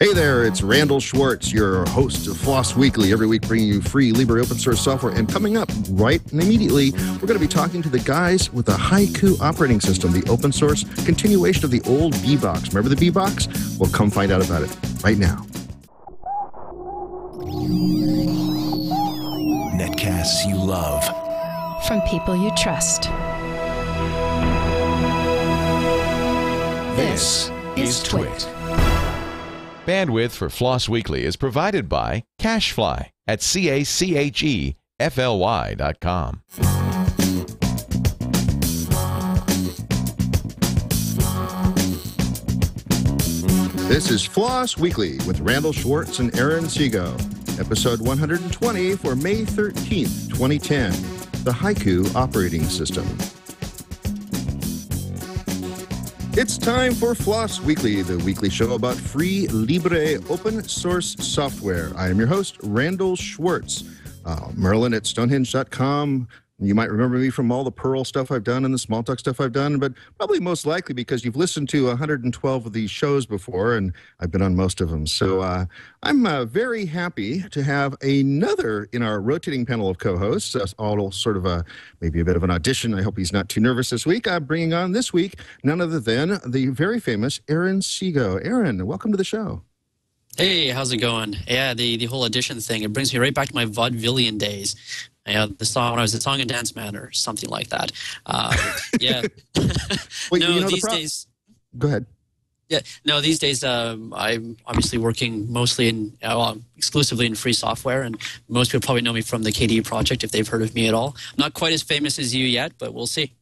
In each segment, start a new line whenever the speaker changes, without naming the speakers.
Hey there, it's Randal Schwartz, your host of FLOSS Weekly, every week bringing you free Libre open source software. And coming up right and immediately, we're going to be talking to the guys with the Haiku operating system, the open source continuation of the old B-Box. Remember the B-Box? Well, come find out about it right now.
Netcasts you love.
From people you trust.
This is Twit.
Bandwidth for FLOSS Weekly is provided by Cachefly at cachefly.com.
This is FLOSS Weekly with Randal Schwartz and Siego, episode 120 for May 13th, 2010, the Haiku operating system. It's time for FLOSS Weekly, the weekly show about free, libre, open source software. I am your host, Randal Schwartz. Merlin at Stonehenge.com. You might remember me from all the Perl stuff I've done and the Smalltalk stuff I've done, but probably most likely because you've listened to 112 of these shows before, and I've been on most of them. So I'm very happy to have another in our rotating panel of co-hosts, all sort of maybe a bit of an audition. I hope he's not too nervous this week. I'm bringing on this week none other than the very famous Siego. Aaron, welcome to the show.
Hey, how's it going? Yeah, the whole audition thing, it brings me right back to my vaudevillian days. The song when I was a song and dance man or something like that. Yeah.
Wait,
no, these days.
Go ahead.
Yeah, no, these days I'm obviously working mostly exclusively in free software, and most people probably know me from the KDE project if they've heard of me at all. I'm not quite as famous as you yet, but we'll see.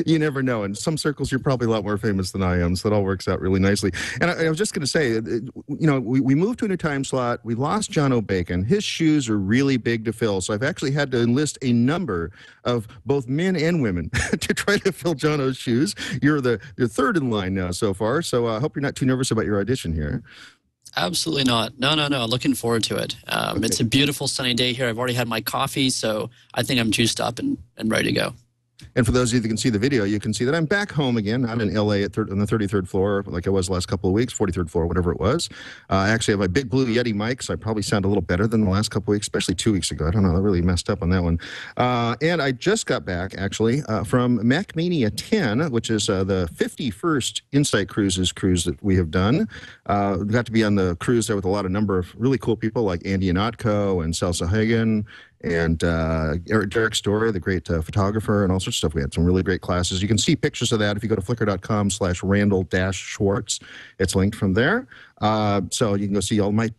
You never know. In some circles, you're probably a lot more famous than I am, so that all works out really nicely. And I was just going to say, we moved to a new time slot. We lost John O'Bacon. His shoes are really big to fill, so I've actually had to enlist a number of both men and women to try to fill John O's shoes. You're third in line now so far, so I hope you're not too nervous about your audition here.
Absolutely not. No. Looking forward to it. Okay. It's a beautiful sunny day here. I've already had my coffee, so I think I'm juiced up and ready to go.
And for those of you that can see the video, you can see that I'm back home again. I'm in LA on the 33rd floor, like I was the last couple of weeks, 43rd floor, whatever it was. I actually have my big blue Yeti mic, so I probably sound a little better than the last couple of weeks, especially 2 weeks ago. I don't know, I really messed up on that one. And I just got back, actually, from MacMania 10, which is the 51st Insight cruise that we have done. We got to be on the cruise there with a number of really cool people like Andy Ihnatko and Sascha and Derek Story, the great photographer, and all sorts of stuff. We had some really great classes. You can see pictures of that if you go to flickr.com/Randal-Schwartz. It's linked from there. So you can go see all my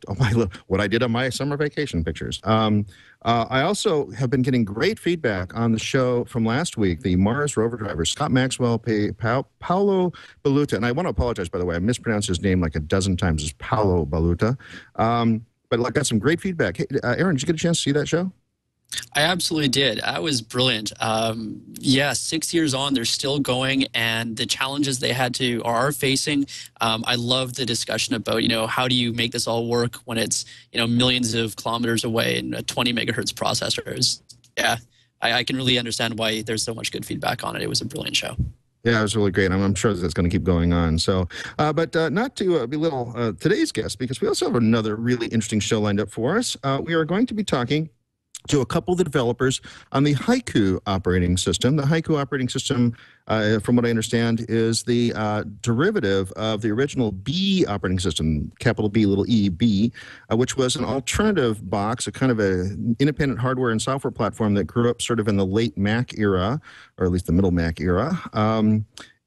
what I did on my summer vacation pictures. I also have been getting great feedback on the show from last week, the Mars rover driver, Scott Maxwell, Paolo Baluta. And I want to apologize, by the way. I mispronounced his name like a dozen times. It's Paolo Baluta. But I got some great feedback. Hey, Aaron, did you get a chance to see that show?
I absolutely did. That was brilliant. Yeah, 6 years on, they're still going, and the challenges they are facing. I love the discussion about, how do you make this all work when it's, millions of kilometers away and a 20 megahertz processor. Yeah, I can really understand why there's so much good feedback on it. It was a brilliant show.
Yeah, it was really great. I'm sure that's going to keep going on. So, but not to belittle today's guest, because we also have another really interesting show lined up for us. We are going to be talking to a couple of the developers on the Haiku operating system. The Haiku operating system, from what I understand, is the derivative of the original B operating system, capital B, little e, B, which was an alternative box, a kind of an independent hardware and software platform that grew up sort of in the late Mac era, or at least the middle Mac era.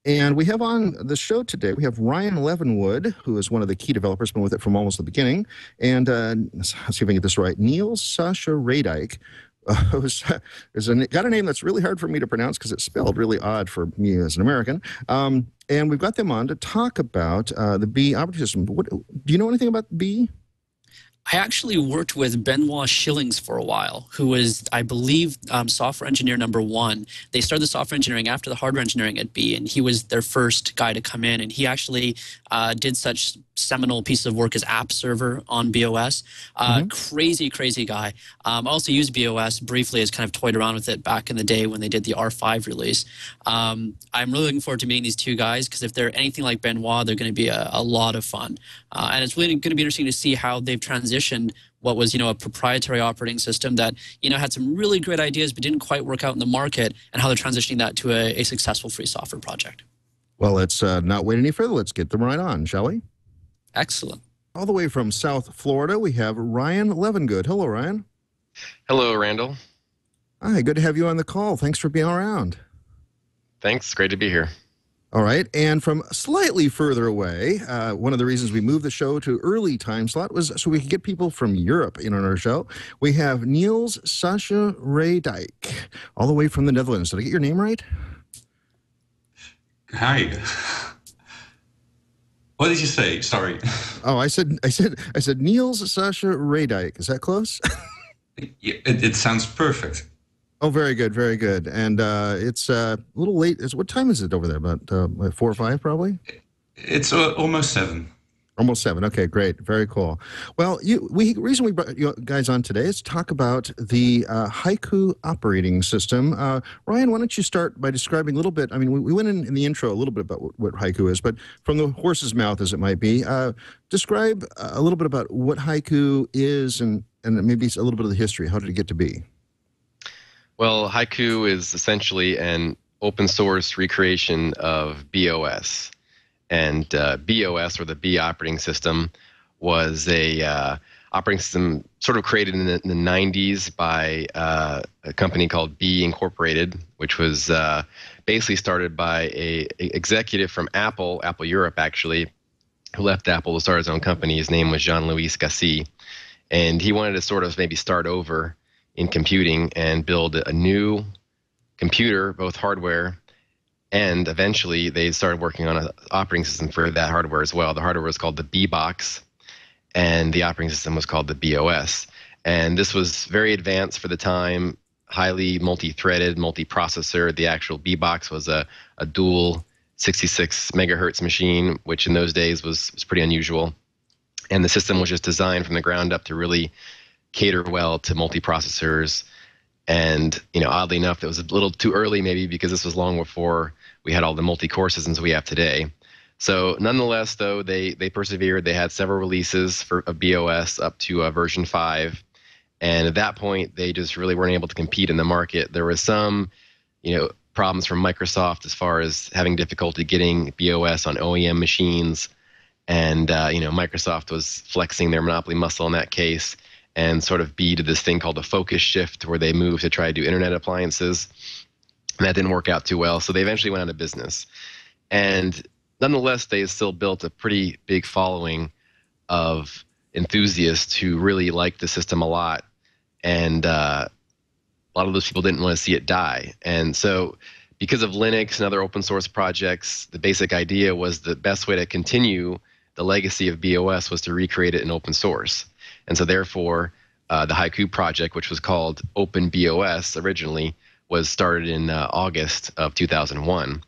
And we have on the show today, we have Ryan Leavengood, who is one of the key developers, been with it from almost the beginning. And let's see if I can get this right. Niels, Sascha, Reedijk, got a name that's really hard for me to pronounce because it's spelled really odd for me as an American. And we've got them on to talk about the B operating system. Do you know anything about B?
I actually worked with Benoit Schillings for a while, who was, I believe, software engineer #1. They started the software engineering after the hardware engineering at B, and he was their first guy to come in. And he actually did such seminal pieces of work is App Server on BeOS. Crazy guy. I also used BeOS briefly, as kind of toyed around with it back in the day when they did the R5 release. I'm really looking forward to meeting these two guys, because if they're anything like Benoit, they're going to be a lot of fun. And it's really going to be interesting to see how they've transitioned what was, a proprietary operating system that, had some really great ideas but didn't quite work out in the market, and how they're transitioning that to a successful free software project.
Well, let's not wait any further. Let's get them right on, shall we?
Excellent.
All the way from South Florida, we have Ryan Leavengood. Hello, Ryan.
Hello, Randal.
Hi, good to have you on the call. Thanks for being around.
Thanks. Great to be here.
All right, and from slightly further away, one of the reasons we moved the show to early time slot was so we could get people from Europe in on our show. We have Niels Sascha Reedijk, all the way from the Netherlands. Did I get your name right?
Hi. What did you say? Sorry.
Oh, I said Niels Sascha Reedijk. Is that close?
It sounds perfect.
Oh, very good, very good. And it's a little late. What time is it over there? About 4 or 5, probably?
It's almost 7.
Almost 7. Okay, great. Very cool. Well, reason we brought you guys on today is to talk about the Haiku operating system. Ryan, why don't you start by describing a little bit? I mean, we went in the intro a little bit about what Haiku is, but from the horse's mouth, as it might be, describe a little bit about what Haiku is and maybe a little bit of the history. How did it get to be?
Well, Haiku is essentially an open source recreation of BeOS. And BeOS, or the B operating system, was a operating system sort of created in the 90s by a company called B Incorporated, which was basically started by a executive from Apple Europe actually, who left Apple to start his own company. His name was Jean-Louis Gassi. And he wanted to sort of maybe start over in computing and build a new computer, both hardware, and eventually they started working on an operating system for that hardware as well. The hardware was called the B-Box, and the operating system was called the BeOS. And this was very advanced for the time, highly multi-threaded, multi-processor. The actual B-Box was a dual 66 megahertz machine, which in those days was pretty unusual. And the system was just designed from the ground up to really cater well to multi-processors. And, oddly enough, it was a little too early maybe, because this was long before we had all the multi-core systems we have today. So nonetheless, though, they persevered. They had several releases of BeOS up to version 5. And at that point, they just really weren't able to compete in the market. There was some, problems from Microsoft as far as having difficulty getting BeOS on OEM machines. And, Microsoft was flexing their monopoly muscle in that case, and sort of did this thing called a focus shift, where they moved to try to do internet appliances. And that didn't work out too well, so they eventually went out of business. And nonetheless, they still built a pretty big following of enthusiasts who really liked the system a lot. And a lot of those people didn't want to see it die. And so because of Linux and other open source projects, the basic idea was the best way to continue the legacy of BeOS was to recreate it in open source. And so therefore, the Haiku project, which was called Open BeOS originally, was started in August of 2001.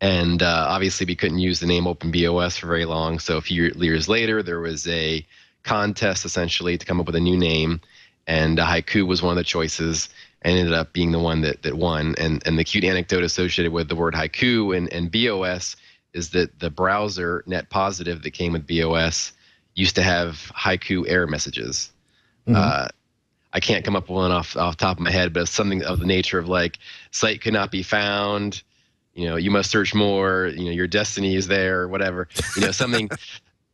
And obviously, we couldn't use the name Open BeOS for very long. So a few years later, there was a contest, essentially, to come up with a new name. And Haiku was one of the choices, and ended up being the one that won. And the cute anecdote associated with the word Haiku and BeOS is that the browser Net Positive that came with BeOS used to have Haiku error messages. I can't come up with one off the top of my head, but it's something of the nature of like, site could not be found, you must search more, your destiny is there, or whatever, something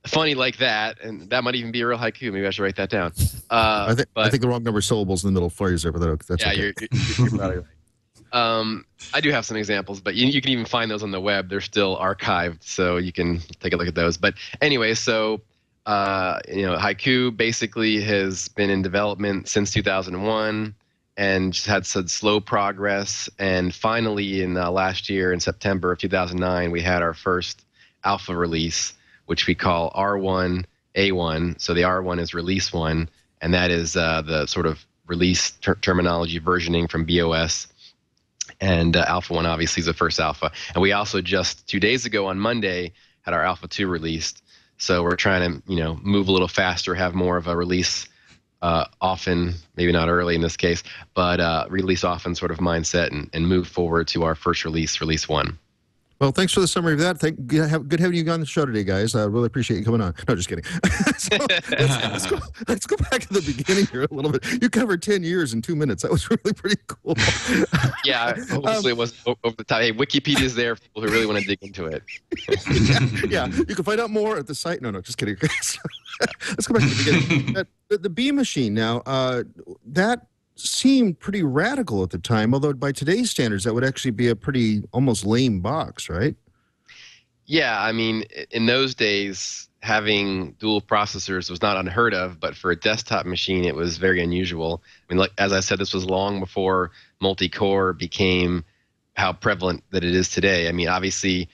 funny like that. And that might even be a real haiku. Maybe I should write that down.
I think the wrong number of syllables in the middle flares there, but that's
yeah,
okay.
you're probably right. I do have some examples, but you can even find those on the web. They're still archived, so you can take a look at those. But anyway, so Haiku basically has been in development since 2001 and just had some slow progress. And finally, in last year, in September of 2009, we had our first alpha release, which we call R1A1. So the R1 is release 1, and that is the sort of release terminology versioning from BeOS. And Alpha 1 obviously is the first alpha. And we also just 2 days ago on Monday had our Alpha 2 released. So we're trying to, move a little faster, have more of a release often, maybe not early in this case, but release often sort of mindset and move forward to our first release 1.
Well, thanks for the summary of that. Good having you on the show today, guys. I really appreciate you coming on. No, just kidding. So let's go back to the beginning here a little bit. You covered 10 years in 2 minutes. That was really pretty cool.
Yeah, hopefully it wasn't over the top. Hey, Wikipedia's there for people who really want to dig into it.
Yeah, you can find out more at the site. No, just kidding. Let's go back to the beginning. The B machine now, that seemed pretty radical at the time, although by today's standards, that would actually be a pretty almost lame box, right?
Yeah, I mean, in those days, having dual processors was not unheard of, but for a desktop machine, it was very unusual. I mean, like as I said, this was long before multi-core became how prevalent that it is today. I mean, obviously,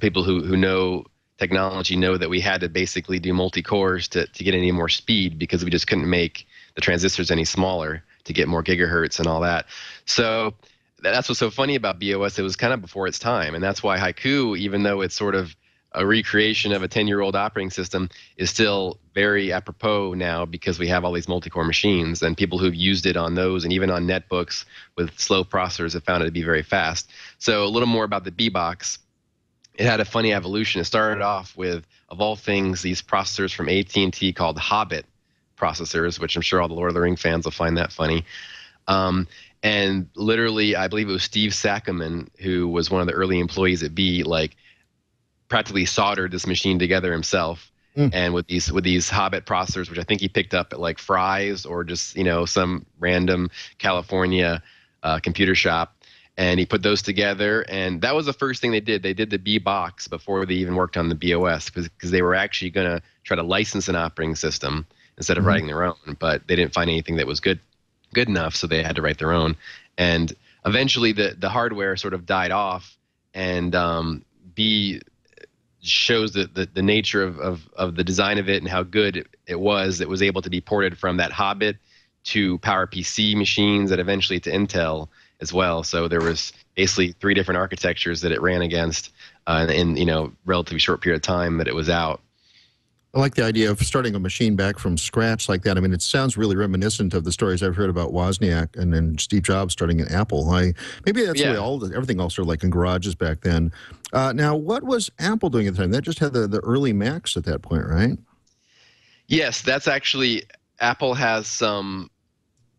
people who know technology know that we had to basically do multi-cores to get any more speed because we just couldn't make the transistors any smaller to get more gigahertz and all that. So that's what's so funny about BeOS. It was kind of before its time, and that's why Haiku, even though it's sort of a recreation of a 10-year-old operating system, is still very apropos now because we have all these multi-core machines, and people who've used it on those and even on netbooks with slow processors have found it to be very fast. So a little more about the B-Box. It had a funny evolution. It started off with, of all things, these processors from AT&T called Hobbit processors, which I'm sure all the Lord of the Rings fans will find that funny. And literally, I believe it was Steve Sackerman, who was one of the early employees at B, practically soldered this machine together himself. And with these Hobbit processors, which I think he picked up at like Fry's or just some random California computer shop, and he put those together, and that was the first thing they did. They did the B box before they even worked on the BeOS because they were actually going to try to license an operating system instead of writing their own, but they didn't find anything that was good enough, so they had to write their own. And eventually the hardware sort of died off, and B shows the nature of the design of it and how good it was able to be ported from that Hobbit to PowerPC machines and eventually to Intel as well. So there was basically 3 different architectures that it ran against in relatively short period of time that it was out.
I like the idea of starting a machine back from scratch like that. I mean, it sounds really reminiscent of the stories I've heard about Wozniak and then Steve Jobs starting at Apple. Maybe that's the way everything else started, like in garages back then. Now, what was Apple doing at the time? That just had the early Macs at that point, right?
Yes, that's actually, Apple has some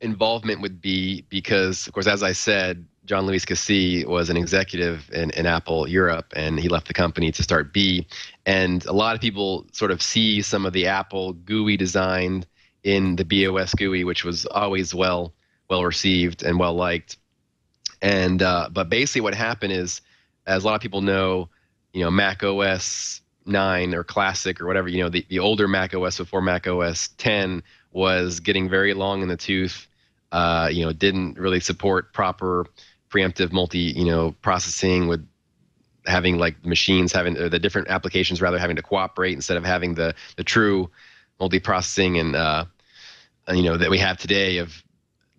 involvement with B because, of course, as I said, John Louis Cassie was an executive in Apple Europe, and he left the company to start B. And a lot of people sort of see some of the Apple GUI design in the BeOS GUI, which was always well received and well liked. And but basically, what happened is, as a lot of people know, Mac OS 9 or Classic or whatever, the older Mac OS before Mac OS 10 was getting very long in the tooth. Didn't really support proper preemptive processing with having like machines or the different applications rather having to cooperate instead of having the true multiprocessing and that we have today of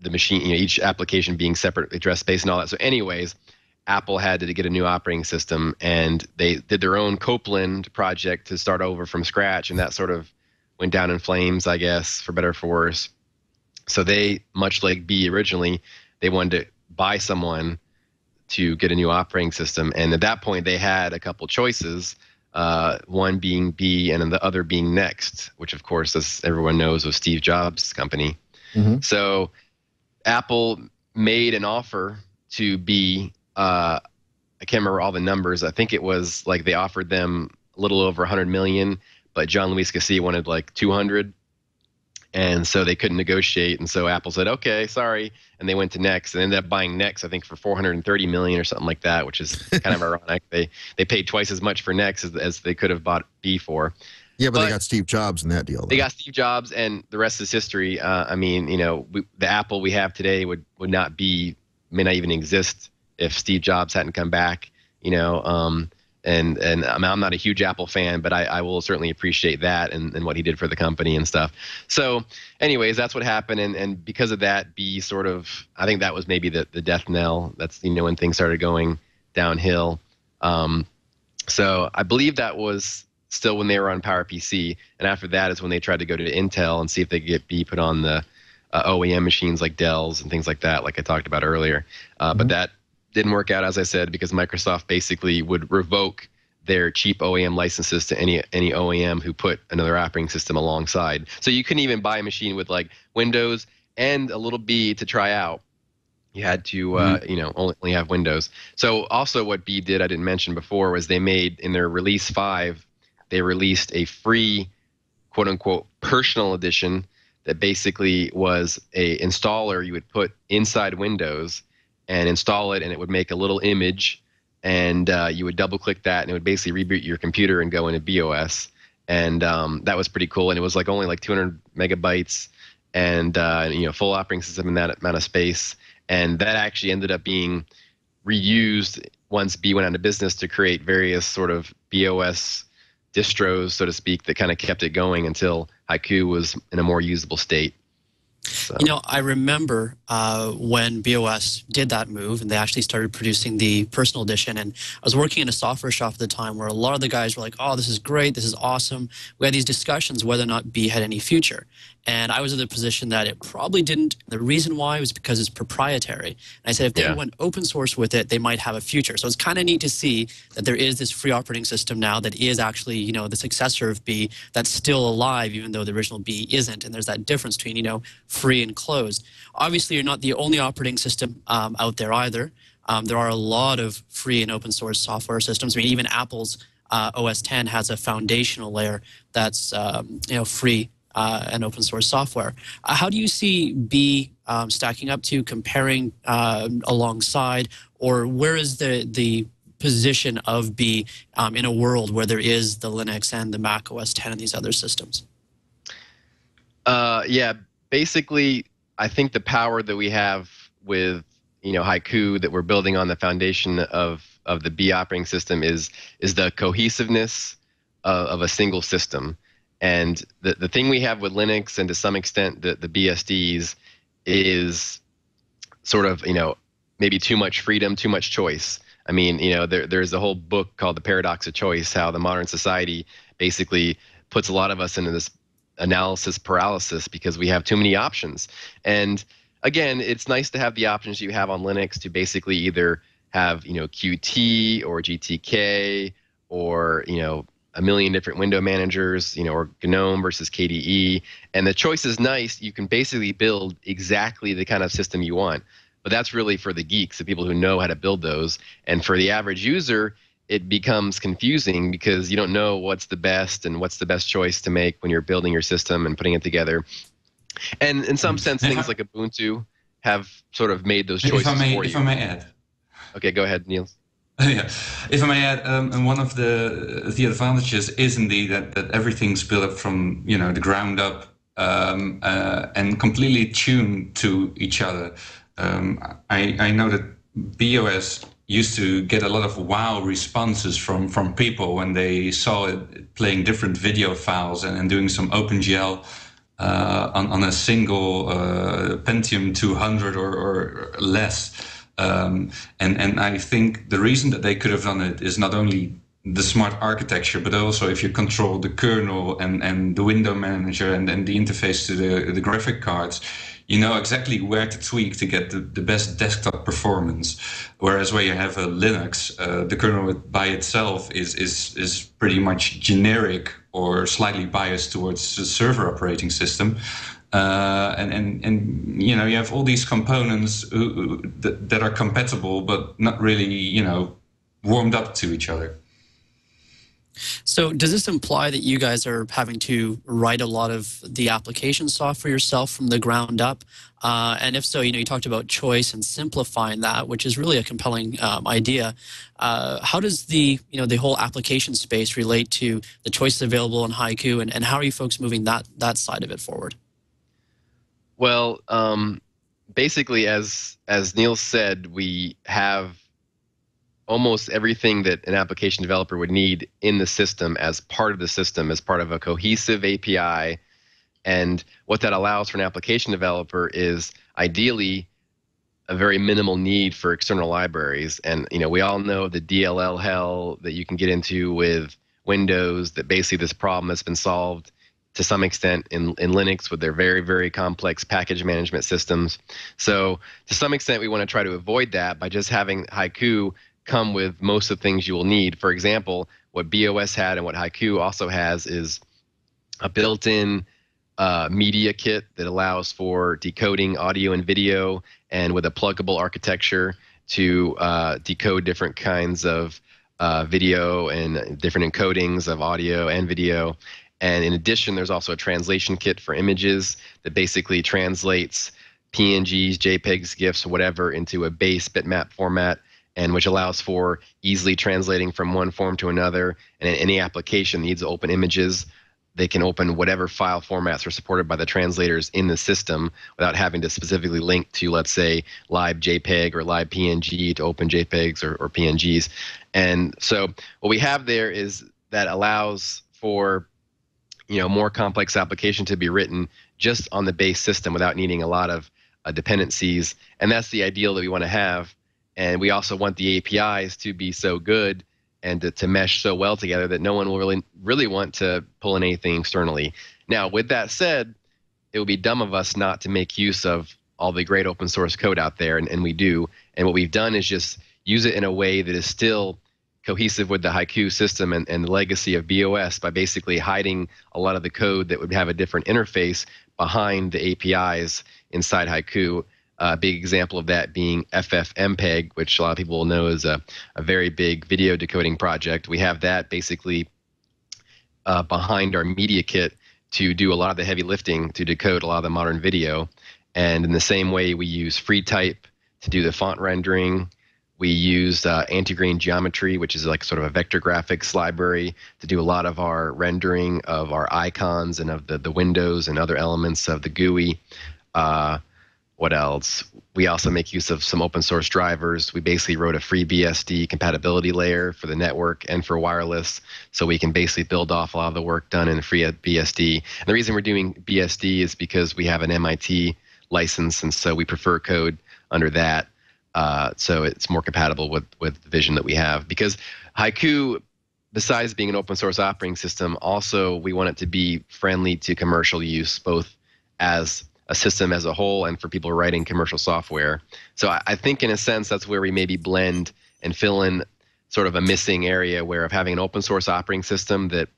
the machine, each application being separate address space and all that. So anyways, Apple had to get a new operating system, and they did their own Copeland project to start over from scratch, and that sort of went down in flames, I guess, for better or for worse. So they, much like B originally, they wanted to buy someone to get a new operating system. And at that point, they had a couple choices, one being B and the other being Next, which, of course, as everyone knows, was Steve Jobs' company. So Apple made an offer to B. I can't remember all the numbers. I think it was like they offered them a little over 100 million, but John Louis Cassie wanted like 200. And so they couldn't negotiate, and so Apple said, "Okay, sorry," and they went to Next and ended up buying Next, I think, for 430 million or something like that, which is kind of ironic. They paid twice as much for Next as they could have bought B for.
Yeah, but they got Steve Jobs in that deal.
They got Steve Jobs, and the rest is history. I mean, the Apple we have today may not even exist if Steve Jobs hadn't come back. And I'm not a huge Apple fan, but I will certainly appreciate that and what he did for the company and stuff. So anyways, that's what happened. And because of that, B sort of, I think that was maybe the death knell. That's, when things started going downhill. So I believe that was still when they were on PowerPC, and after that is when they tried to go to Intel and see if they could get B put on the OEM machines like Dell's and things like that, like I talked about earlier. But that didn't work out, as I said, because Microsoft basically would revoke their cheap OEM licenses to any OEM who put another operating system alongside. So you couldn't even buy a machine with like Windows and a little B to try out. You had to, only have Windows. So also what B did, I didn't mention before, was they made, in their release 5, they released a free, quote-unquote, personal edition that basically was a installer you would put inside Windows and install it, and it would make a little image, and you would double-click that, and it would basically reboot your computer and go into BeOS. And that was pretty cool, and it was like only like 200 megabytes and full operating system in that amount of space. And that actually ended up being reused once B went out of business to create various sort of BeOS distros, so to speak, that kind of kept it going until Haiku was in a more usable state. So.
I remember when BeOS did that move and they actually started producing the personal edition, and I was working in a software shop at the time where a lot of the guys were like, oh, this is great, this is awesome. We had these discussions whether or not B had any future. And I was in the position that it probably didn't. The reason why was because it's proprietary. And I said if they went open source with it, they might have a future. So it's kind of neat to see that there is this free operating system now that is actually, the successor of B that's still alive, even though the original B isn't. And there's that difference between, free and closed. Obviously, you're not the only operating system out there either. There are a lot of free and open source software systems. I mean, even Apple's OS X has a foundational layer that's, free and open source software. How do you see B stacking up to, comparing alongside, or where is the position of B in a world where there is the Linux and the Mac OS X and these other systems?
Basically, I think the power that we have with Haiku, that we're building on the foundation of the B operating system, is the cohesiveness of a single system. And the thing we have with Linux and to some extent the BSDs is sort of, maybe too much freedom, too much choice. I mean, there's a whole book called The Paradox of Choice, how the modern society basically puts a lot of us into this analysis paralysis because we have too many options. And again, it's nice to have the options you have on Linux to basically either have, Qt or GTK or, a million different window managers, or GNOME versus KDE. And the choice is nice. You can basically build exactly the kind of system you want. But that's really for the geeks, the people who know how to build those. And for the average user, it becomes confusing because you don't know what's the best and what's the best choice to make when you're building your system and putting it together. And in some sense, things like Ubuntu have sort of made those choices for you.
If I may add.
Okay, go ahead, Niels.
Yeah, if I may add, and one of the advantages is indeed that everything's built up from the ground up and completely tuned to each other. I know that BeOS used to get a lot of wow responses from people when they saw it playing different video files and doing some OpenGL on a single Pentium 200 or less. And I think the reason that they could have done it is not only the smart architecture, but also if you control the kernel and the window manager and the interface to the graphic cards, you know exactly where to tweak to get the best desktop performance. Whereas where you have a Linux, the kernel by itself is pretty much generic or slightly biased towards the server operating system. And you have all these components that are compatible but not really warmed up to each other.
So does this imply that you guys are having to write a lot of the application software yourself from the ground up? And if so, you talked about choice and simplifying that, which is really a compelling idea. How does the whole application space relate to the choices available in Haiku, and how are you folks moving that side of it forward?
Well, basically, as Niels said, we have almost everything that an application developer would need in the system as part of the system, as part of a cohesive API. And what that allows for an application developer is ideally a very minimal need for external libraries. And we all know the DLL hell that you can get into with Windows, that basically this problem has been solved to some extent in Linux with their very, very complex package management systems. So to some extent, we want to try to avoid that by just having Haiku come with most of the things you will need. For example, what BeOS had and what Haiku also has is a built-in media kit that allows for decoding audio and video, and with a pluggable architecture to decode different kinds of video and different encodings of audio and video. And in addition, there's also a translation kit for images that basically translates PNGs, JPEGs, GIFs, whatever, into a base bitmap format, and which allows for easily translating from one form to another. And any application needs to open images, they can open whatever file formats are supported by the translators in the system without having to specifically link to, let's say, live JPEG or live PNG to open JPEGs or PNGs. And so what we have there is that allows for more complex application to be written just on the base system without needing a lot of dependencies. And that's the ideal that we want to have. And we also want the APIs to be so good and to mesh so well together that no one will really want to pull in anything externally. Now, with that said, it would be dumb of us not to make use of all the great open source code out there, and we do. And what we've done is just use it in a way that is still cohesive with the Haiku system and the legacy of BeOS by basically hiding a lot of the code that would have a different interface behind the APIs inside Haiku. A big example of that being Ffmpeg, which a lot of people will know is a very big video decoding project. We have that basically behind our media kit to do a lot of the heavy lifting to decode a lot of the modern video. And in the same way, we use FreeType to do the font rendering. We use anti-grain geometry, which is like sort of a vector graphics library, to do a lot of our rendering of our icons and of the windows and other elements of the GUI. What else? We also make use of some open source drivers. We basically wrote a free BSD compatibility layer for the network and for wireless, so we can basically build off a lot of the work done in free BSD. And the reason we're doing BSD is because we have an MIT license, and so we prefer code under that. So it's more compatible with the vision that we have. Because Haiku, besides being an open source operating system, also we want it to be friendly to commercial use, both as a system as a whole and for people writing commercial software. So I think in a sense that's where we maybe blend and fill in sort of a missing area where of having an open source operating system that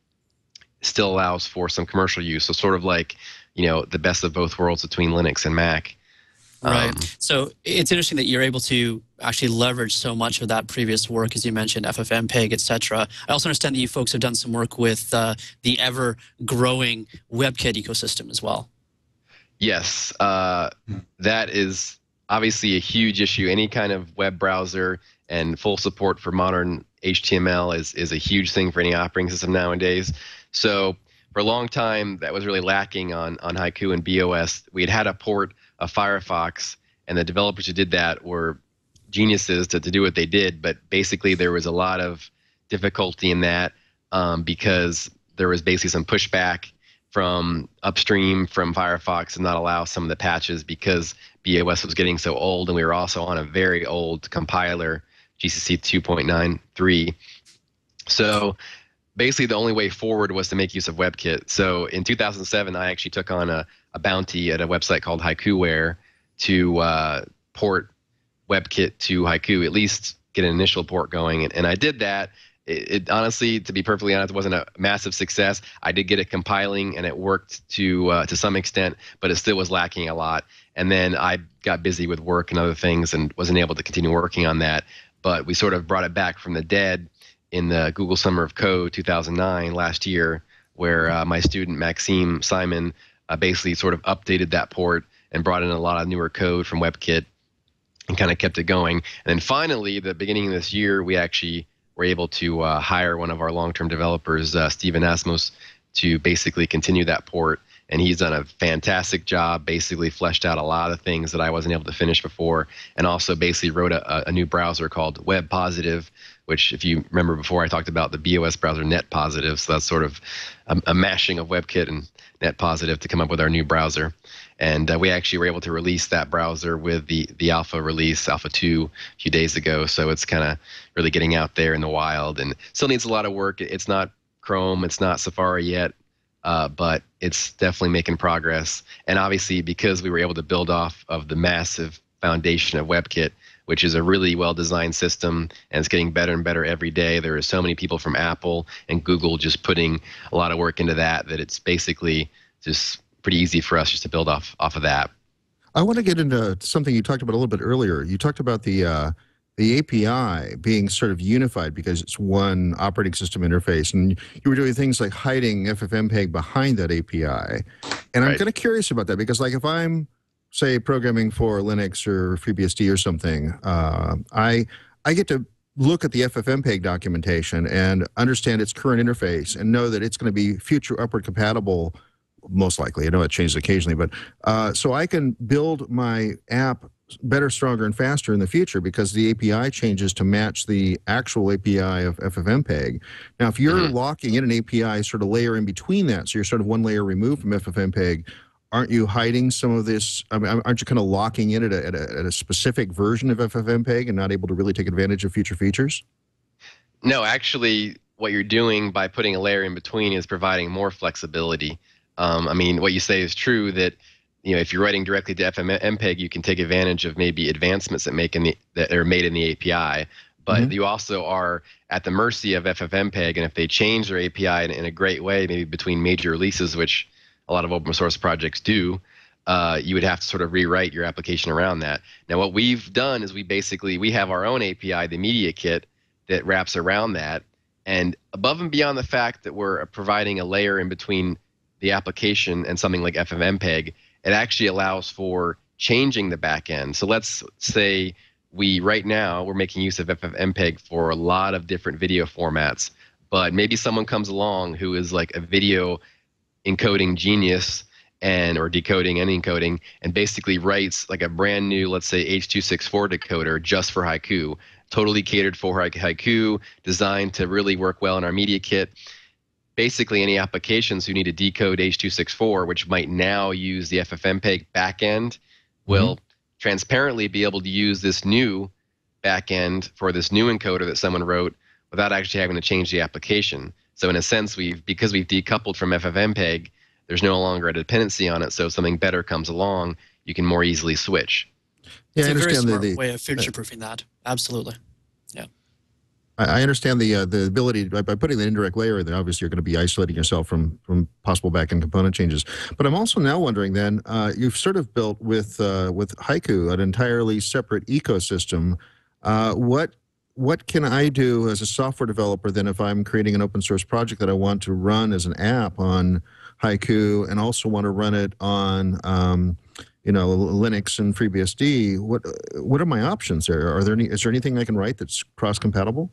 still allows for some commercial use. So sort of like, the best of both worlds between Linux and Mac.
Right. So it's interesting that you're able to actually leverage so much of that previous work, as you mentioned, Ffmpeg, etc. I also understand that you folks have done some work with the ever-growing WebKit ecosystem as well.
Yes, that is obviously a huge issue. Any kind of web browser and full support for modern HTML is a huge thing for any operating system nowadays. So for a long time, that was really lacking on Haiku and BeOS. We had a port of Firefox, and the developers who did that were geniuses to do what they did, but basically there was a lot of difficulty in that because there was basically some pushback from upstream from Firefox and not allow some of the patches because BeOS was getting so old, and we were also on a very old compiler, GCC 2.93. So basically the only way forward was to make use of WebKit. So in 2007, I actually took on a bounty at a website called Haikuware to port WebKit to Haiku, at least get an initial port going. And I did that. It honestly, to be perfectly honest, wasn't a massive success. I did get it compiling, and it worked to some extent, but it still was lacking a lot. And then I got busy with work and other things and wasn't able to continue working on that. But we sort of brought it back from the dead in the Google Summer of Code 2009 last year, where my student Maxime Simon basically sort of updated that port and brought in a lot of newer code from WebKit and kind of kept it going. And then finally, the beginning of this year, we actually were able to hire one of our long-term developers, Steven Asmus, to basically continue that port. And he's done a fantastic job, basically fleshed out a lot of things that I wasn't able to finish before, and also basically wrote a new browser called Web Positive, which, if you remember before, I talked about the BeOS browser Net Positive. So that's sort of a mashing of WebKit and Net Positive to come up with our new browser. And we actually were able to release that browser with the alpha release, Alpha 2, a few days ago. So it's kind of really getting out there in the wild, and still needs a lot of work. It's not Chrome. It's not Safari yet, but it's definitely making progress. And obviously, because we were able to build off of the massive foundation of WebKit, which is a really well-designed system, and it's getting better and better every day. There are so many people from Apple and Google just putting a lot of work into that it's basically just pretty easy for us just to build off of that.
I want to get into something you talked about a little bit earlier. You talked about the API being sort of unified because it's one operating system interface, and you were doing things like hiding Ffmpeg behind that API. And I'm kind of curious about that because, like, if I'm, say, programming for Linux or FreeBSD or something, I get to look at the Ffmpeg documentation and understand its current interface and know that it's going to be future upward compatible, most likely. I know it changes occasionally, but so I can build my app better, stronger, and faster in the future because the API changes to match the actual API of Ffmpeg. Now, if you're locking in an API sort of layer in between that, so you're sort of one layer removed from Ffmpeg, aren't you hiding some of this? I mean, aren't you kind of locking in at a specific version of Ffmpeg and not able to really take advantage of future features?
No, actually, what you're doing by putting a layer in between is providing more flexibility. I mean, what you say is true that, you know, if you're writing directly to Ffmpeg, you can take advantage of maybe advancements that are made in the API, but you also are at the mercy of Ffmpeg, and if they change their API in a great way, maybe between major releases, which a lot of open source projects do, you would have to sort of rewrite your application around that. Now, what we've done is we have our own API, the Media Kit, that wraps around that, and above and beyond the fact that we're providing a layer in between the application and something like Ffmpeg, it actually allows for changing the back end. So let's say right now we're making use of Ffmpeg for a lot of different video formats, but maybe someone comes along who is like a video encoding genius or decoding and encoding, and basically writes like a brand new, let's say, H.264 decoder just for Haiku, totally catered for Haiku, designed to really work well in our Media Kit. Basically, any applications who need to decode H.264, which might now use the Ffmpeg backend, will transparently be able to use this new backend for this new encoder that someone wrote without actually having to change the application. So in a sense, because we've decoupled from Ffmpeg, there's no longer a dependency on it. So if something better comes along, you can more easily switch.
Yeah,
it's
I
a very
understand
smart way of future-proofing that. Absolutely. Yeah.
I understand the ability by putting the indirect layer there. Obviously, you're going to be isolating yourself from possible backend component changes. But I'm also now wondering. Then you've sort of built with Haiku an entirely separate ecosystem. What can I do as a software developer then if I'm creating an open source project that I want to run as an app on Haiku and also want to run it on Linux and FreeBSD? What are my options there? Is there anything I can write that's cross-compatible?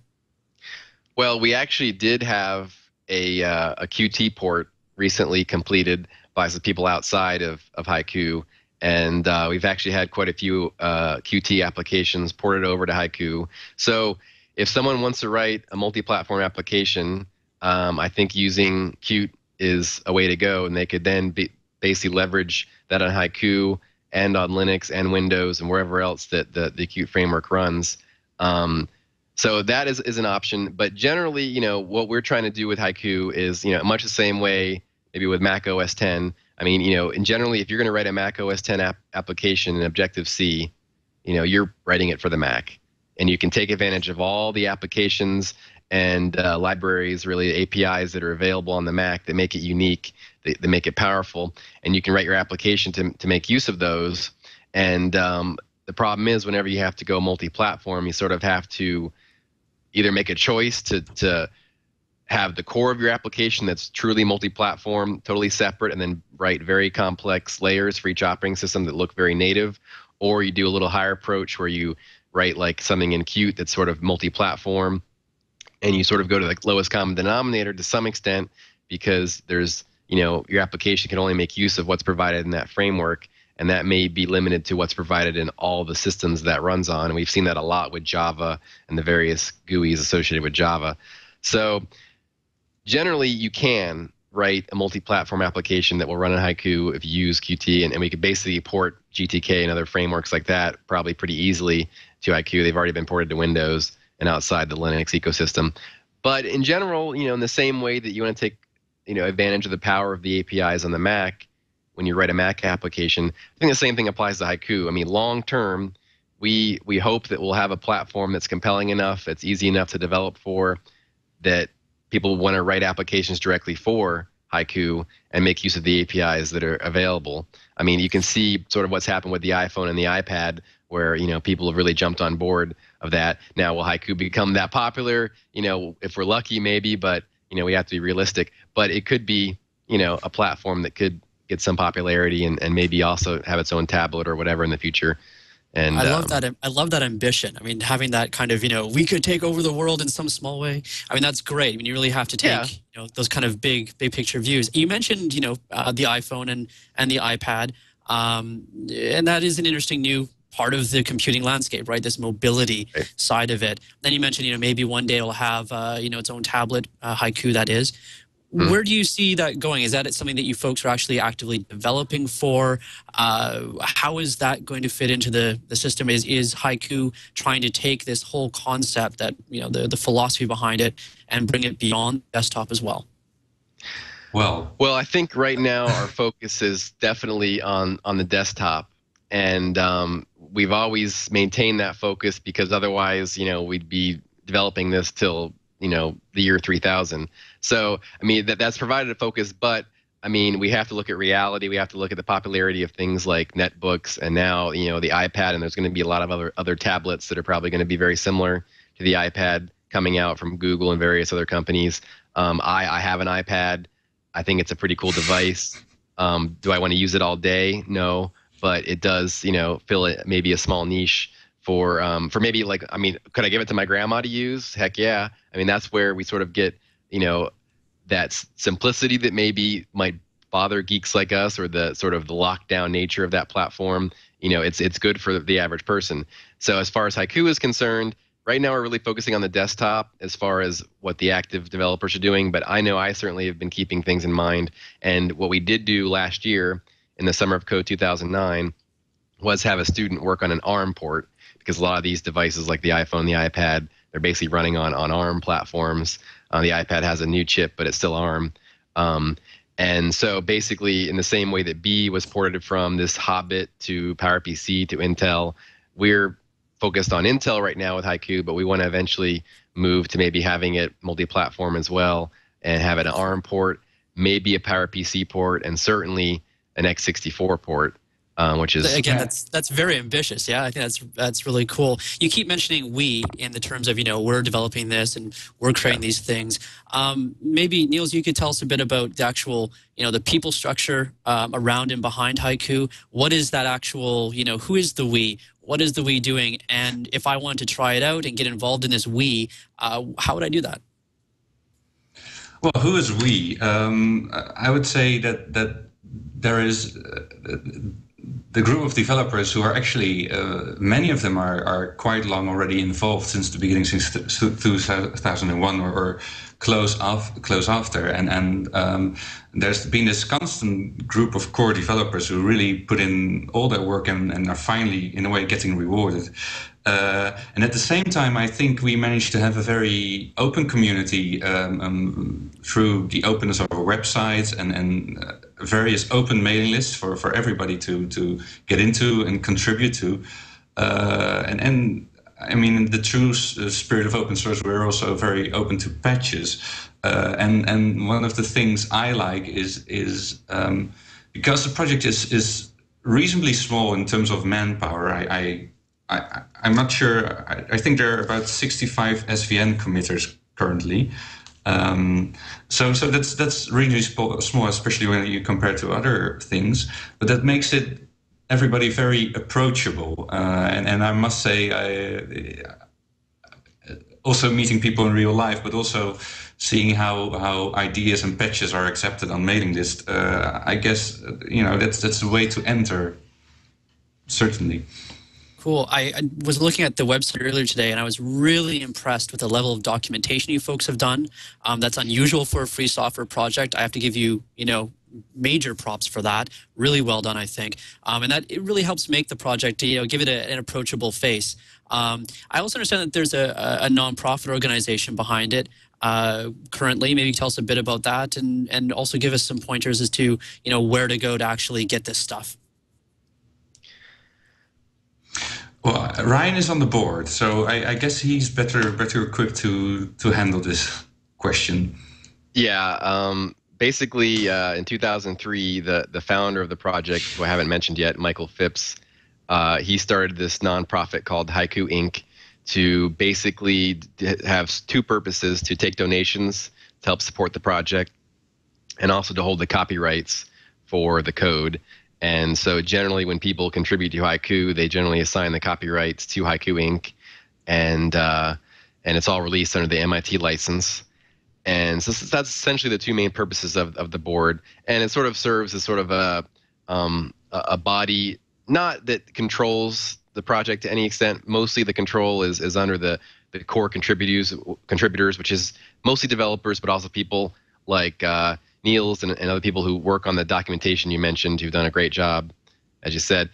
Well, we actually did have a Qt port recently completed by some people outside of Haiku, and we've actually had quite a few Qt applications ported over to Haiku. So if someone wants to write a multi-platform application, I think using Qt is a way to go, and they could then basically leverage that on Haiku and on Linux and Windows and wherever else that the Qt framework runs. So that is an option, but generally, what we're trying to do with Haiku is, much the same way maybe with Mac OS 10. I mean, and generally, if you're going to write a Mac OS 10 application in Objective-C, you're writing it for the Mac, and you can take advantage of all the applications and libraries, really APIs that are available on the Mac that make it unique, that make it powerful, and you can write your application to make use of those. And the problem is, whenever you have to go multi-platform, you sort of have to either make a choice to have the core of your application that's truly multi-platform, totally separate, and then write very complex layers for each operating system that look very native, or you do a little higher approach where you write like something in Qt that's sort of multi-platform, and you sort of go to the lowest common denominator to some extent, because there's, your application can only make use of what's provided in that framework, and that may be limited to what's provided in all the systems that runs on. And we've seen that a lot with Java and the various GUIs associated with Java. So generally, you can write a multi-platform application that will run in Haiku if you use Qt, and we could basically port GTK and other frameworks like that probably pretty easily to Haiku. They've already been ported to Windows and outside the Linux ecosystem. But in general, in the same way that you want to take, advantage of the power of the APIs on the Mac when you write a Mac application, I think the same thing applies to Haiku. I mean, long term, we hope that we'll have a platform that's compelling enough, that's easy enough to develop for, that people want to write applications directly for Haiku and make use of the APIs that are available. I mean, you can see sort of what's happened with the iPhone and the iPad, where people have really jumped on board of that. Now, will Haiku become that popular? If we're lucky, maybe, but we have to be realistic. But it could be, a platform that could get some popularity and maybe also have its own tablet or whatever in the future. And
I love that. I love that ambition. I mean, having that kind of, we could take over the world in some small way. I mean, that's great. I mean, you really have to take, those kind of big picture views. You mentioned, the iPhone and the iPad, and that is an interesting new part of the computing landscape, right? This mobility side of it. Then you mentioned, maybe one day it'll have, its own tablet, Haiku, that is. Where do you see that going? Is that something that you folks are actually actively developing for? How is that going to fit into the system? Is Haiku trying to take this whole concept, that the philosophy behind it, and bring it beyond desktop as well?
Well, I think right now our focus is definitely on the desktop, and we've always maintained that focus, because otherwise, we'd be developing this till the year 3000. So, I mean, that's provided a focus, but I mean, we have to look at reality. We have to look at the popularity of things like netbooks, and now, the iPad, and there's going to be a lot of other tablets that are probably going to be very similar to the iPad coming out from Google and various other companies. I have an iPad. I think it's a pretty cool device. Do I want to use it all day? No, but it does, fill maybe a small niche for maybe, like, I mean, could I give it to my grandma to use? Heck yeah. I mean, that's where we sort of get, that simplicity that maybe might bother geeks like us, or the sort of the lockdown nature of that platform. It's good for the average person. So as far as Haiku is concerned, right now we're really focusing on the desktop as far as what the active developers are doing. But I know I certainly have been keeping things in mind. And what we did do last year in the Summer of Code 2009 was have a student work on an ARM port, because a lot of these devices like the iPhone, the iPad, they're basically running on ARM platforms. The iPad has a new chip, but it's still ARM. And so basically, in the same way that B was ported from this Hobbit to PowerPC to Intel, we're focused on Intel right now with Haiku, but we want to eventually move to maybe having it multi-platform as well, and have an ARM port, maybe a PowerPC port, and certainly an x64 port. Which is,
again, that's very ambitious. Yeah, I think that's really cool. You keep mentioning we in the terms of, we're developing this and we're creating these things. Maybe Niels, you could tell us a bit about the actual, the people structure around and behind Haiku. What is that actual, who is the we? What is the we doing? And if I wanted to try it out and get involved in this we, how would I do that?
Well, who is we? I would say that there is the group of developers who are actually, many of them are quite long already involved since the beginning, since 2001 or close after. And there's been this constant group of core developers who really put in all their work and are finally, in a way, getting rewarded. And at the same time, I think we managed to have a very open community through the openness of our websites and various open mailing lists for everybody to get into and contribute to. And I mean, in the true spirit of open source, we're also very open to patches. And one of the things I like is because the project is reasonably small in terms of manpower. I'm not sure. I think there are about 65 SVN committers currently. So that's really small, especially when you compare to other things. But that makes it everybody very approachable. And I must say, also meeting people in real life, but also seeing how ideas and patches are accepted on mailing list. I guess that's a way to enter. Certainly.
Cool. I was looking at the website earlier today, and I was really impressed with the level of documentation you folks have done. That's unusual for a free software project. I have to give you, major props for that. Really well done, I think. And that it really helps make the project, give it an approachable face. I also understand that there's a nonprofit organization behind it. currently. Maybe tell us a bit about that, and also give us some pointers as to where to go to actually get this stuff.
Well, Ryan is on the board, so I guess he's better equipped to handle this question.
Yeah, basically in 2003, the founder of the project, who I haven't mentioned yet, Michael Phipps, he started this nonprofit called Haiku Inc. to basically have two purposes: to take donations to help support the project, and also to hold the copyrights for the code. And so generally when people contribute to Haiku, they generally assign the copyrights to Haiku Inc. And it's all released under the MIT license. And so that's essentially the two main purposes of the board. And it sort of serves as sort of a body, not that controls the project to any extent. Mostly the control is under the core contributors, which is mostly developers, but also people like Niels and other people who work on the documentation you mentioned, who've done a great job, as you said.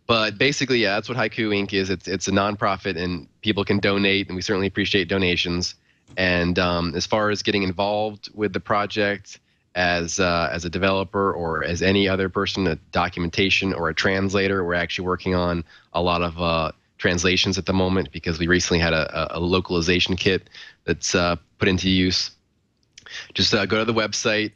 But basically, yeah, that's what Haiku Inc. is. It's a nonprofit, and people can donate, and we certainly appreciate donations. And as far as getting involved with the project as a developer or as any other person, a documentation or a translator, we're actually working on a lot of translations at the moment, because we recently had a localization kit that's put into use. Just go to the website.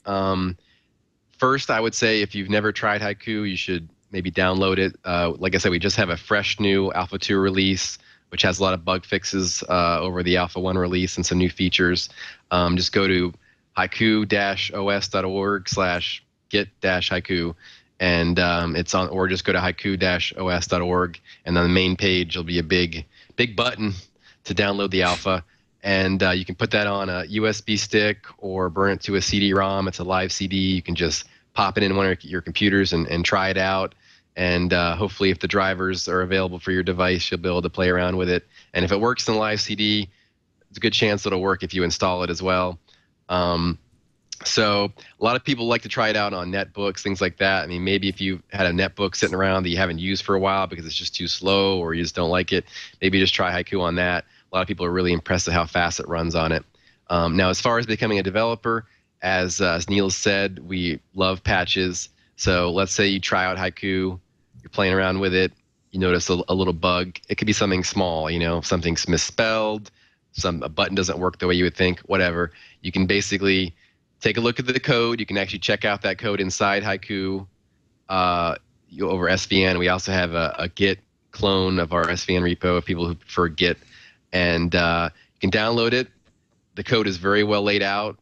First, I would say if you've never tried Haiku, you should maybe download it. Like I said, we just have a fresh new Alpha 2 release, which has a lot of bug fixes over the Alpha 1 release and some new features. Just go to haiku-os.org/get-haiku, and it's on, or just go to haiku-os.org, and on the main page will be a big button to download the alpha. And you can put that on a USB stick or burn it to a CD-ROM. It's a live CD. You can just pop it in one of your computers and try it out. And hopefully if the drivers are available for your device, you'll be able to play around with it. And if it works in a live CD, it's a good chance it'll work if you install it as well. So a lot of people like to try it out on netbooks, things like that. I mean, maybe if you had a netbook sitting around that you haven't used for a while because it's just too slow or you just don't like it, maybe just try Haiku on that. A lot of people are really impressed at how fast it runs on it. Now, as far as becoming a developer, as Niels said, we love patches. So let's say you try out Haiku, you're playing around with it, you notice a little bug. It could be something small, something's misspelled, a button doesn't work the way you would think, whatever. You can basically take a look at the code. You can actually check out that code inside Haiku over SVN. We also have a Git clone of our SVN repo if people who prefer Git. And you can download it. The code is very well laid out.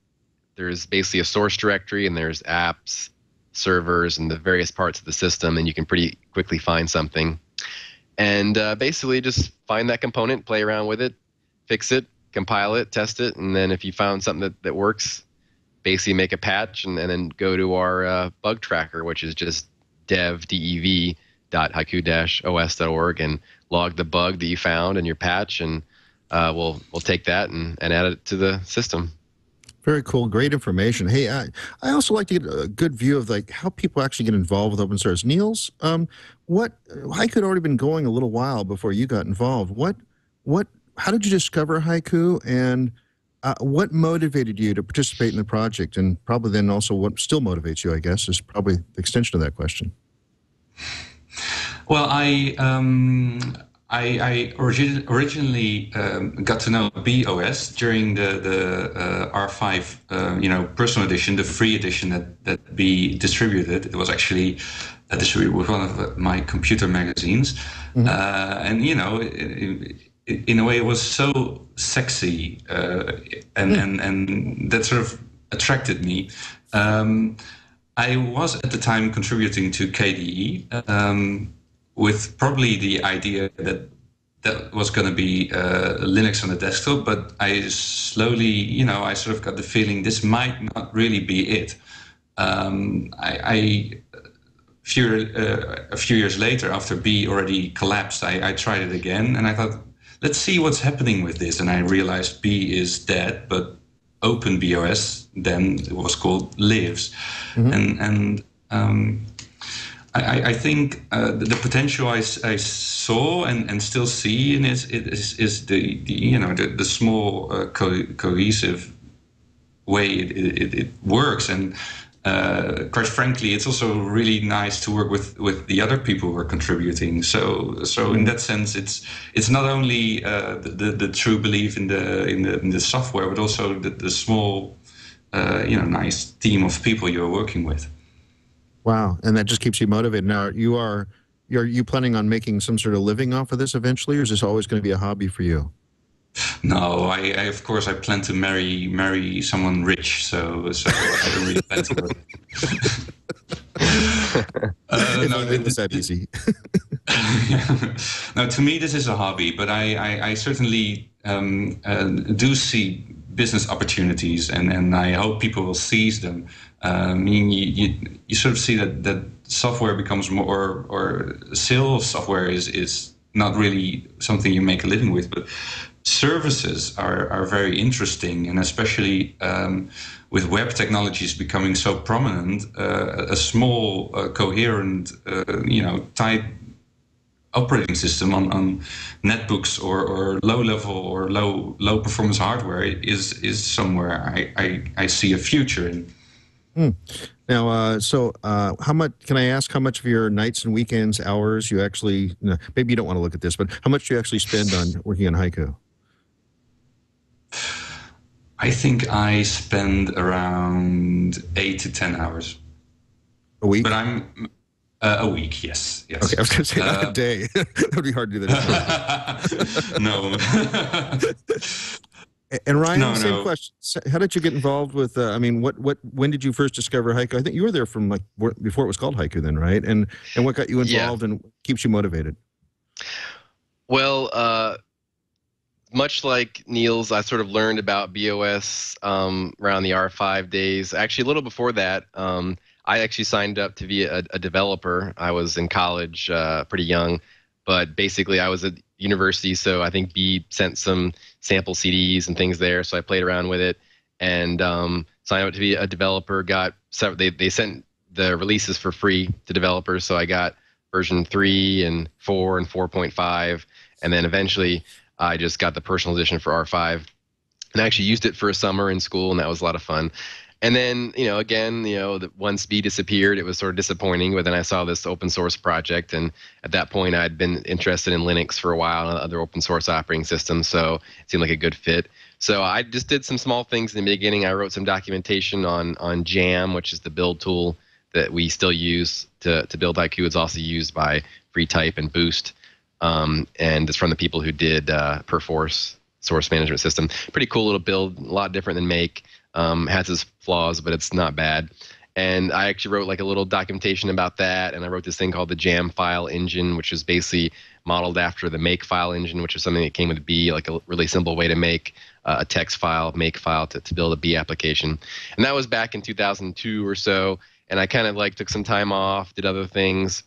There's basically a source directory, and there's apps, servers, and the various parts of the system, and you can pretty quickly find something. And basically just find that component, play around with it, fix it, compile it, test it, and then if you found something that works, basically make a patch and then go to our bug tracker, which is just dev.haiku-os.org, and log the bug that you found in your patch, and we'll take that and add it to the system.
Very cool. Great information. Hey, I also like to get a good view of how people actually get involved with open source. Niels, Haiku had already been going a little while before you got involved. How did you discover Haiku, and what motivated you to participate in the project? And probably then also what still motivates you, I guess, is probably the extension of that question.
Well, I originally got to know BeOS during the R5, personal edition, the free edition that Be distributed. It was actually distributed with one of my computer magazines, and in a way, it was so sexy, and that sort of attracted me. I was at the time contributing to KDE. With probably the idea that was going to be Linux on the desktop, but I slowly, I sort of got the feeling this might not really be it. A few years later, after B already collapsed, I tried it again, and I thought, let's see what's happening with this. And I realized B is dead, but OpenBeOS, then it was called, lives. I think the potential I saw and still see in it is the small cohesive way it works. And quite frankly, it's also really nice to work with the other people who are contributing. So in that sense, it's not only the true belief in the software, but also the small, nice team of people you're working with.
Wow, and that just keeps you motivated. Now, are you planning on making some sort of living off of this eventually, or is this always going to be a hobby for you?
No, I of course I plan to marry someone rich, so I don't really plan to work.
It was that easy.
No, to me this is a hobby, but I certainly do see business opportunities, and I hope people will seize them. You sort of see that software becomes more, or sale of software is not really something you make a living with, but services are very interesting, and especially with web technologies becoming so prominent, a small, coherent, tight operating system on netbooks or low level or low performance hardware is somewhere I see a future in.
Now, how much can I ask? How much of your nights and weekends, hours you actually? Maybe you don't want to look at this, but how much do you actually spend on working on Haiku?
I think I spend around 8 to 10 hours
a week.
But I'm a week, yes.
Okay, I was going to say not a day. That would be hard to do that.
No.
And Ryan, same question. How did you get involved with? When did you first discover Haiku? I think you were there from before it was called Haiku, then, right? And what got you involved and keeps you motivated?
Well, much like Niels, I sort of learned about BeOS around the R5 days. Actually, a little before that, I actually signed up to be a developer. I was in college, pretty young, but basically I was at university, so I think B sent some sample CDs and things there, so I played around with it and signed up to be a developer. They sent the releases for free to developers, so I got version 3 and 4 and 4.5, and then eventually I just got the personal edition for R5, and I actually used it for a summer in school, and that was a lot of fun. And then, once B disappeared, it was sort of disappointing, but then I saw this open source project, and at that point I'd been interested in Linux for a while and other open source operating systems, so it seemed like a good fit. So I just did some small things in the beginning. I wrote some documentation on Jam, which is the build tool that we still use to build Haiku. It's also used by FreeType and Boost, and it's from the people who did Perforce source management system. Pretty cool little build, a lot different than Make. Has its flaws, but it's not bad. And I actually wrote like a little documentation about that, and I wrote this thing called the Jam file engine, which is basically modeled after the Make file engine, which is something that came with B, like a really simple way to make a text file, Make file to build a B application. And that was back in 2002 or so, and I kind of took some time off, did other things,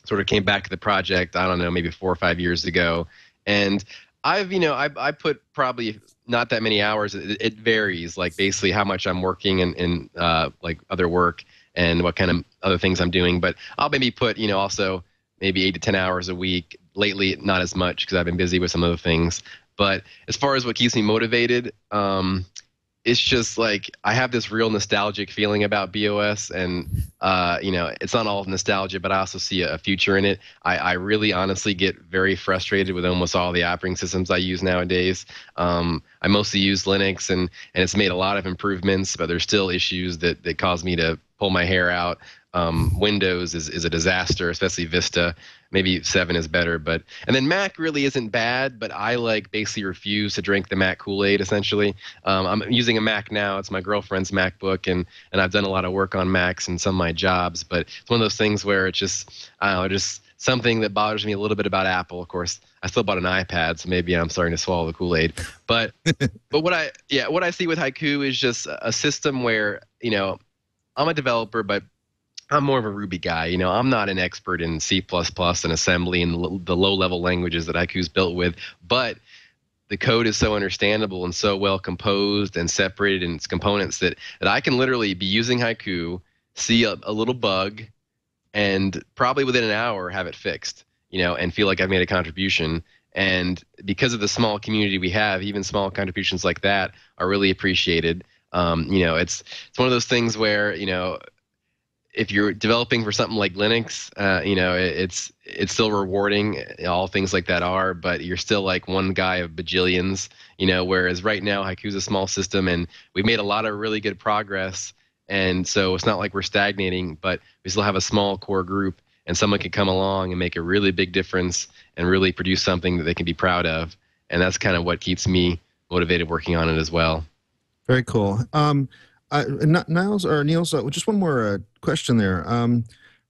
sort of came back to the project, I don't know, maybe 4 or 5 years ago. And I put probably not that many hours. It varies, like basically how much I'm working and like other work and what kind of other things I'm doing. But I'll maybe put, also maybe 8 to 10 hours a week. Lately, not as much because I've been busy with some other things. But as far as what keeps me motivated, it's just like I have this real nostalgic feeling about BeOS, and it's not all nostalgia, but I also see a future in it. I really honestly get very frustrated with almost all the operating systems I use nowadays. I mostly use Linux, and it's made a lot of improvements, but there's still issues that cause me to pull my hair out. Windows is a disaster, especially Vista. Maybe 7 is better, and then Mac really isn't bad, but I basically refuse to drink the Mac Kool-Aid. Essentially, I'm using a Mac now. It's my girlfriend's MacBook, and I've done a lot of work on Macs in some of my jobs. But it's one of those things where it's just just something that bothers me a little bit about Apple. Of course, I still bought an iPad, so maybe I'm starting to swallow the Kool-Aid. But what I see with Haiku is just a system where I'm a developer, but I'm more of a Ruby guy. I'm not an expert in C++ and assembly and the low-level languages that Haiku's built with, but the code is so understandable and so well composed and separated in its components that I can literally be using Haiku, see a little bug, and probably within an hour have it fixed, and feel like I've made a contribution. And because of the small community we have, even small contributions like that are really appreciated. It's one of those things where, if you're developing for something like Linux, it's still rewarding. All things like that are, but you're still like one guy of bajillions. Whereas right now Haiku's a small system, and we've made a lot of really good progress. And so it's not like we're stagnating, but we still have a small core group, and someone can come along and make a really big difference and really produce something that they can be proud of. And that's kind of what keeps me motivated working on it as well.
Very cool. Niels, just one more question there.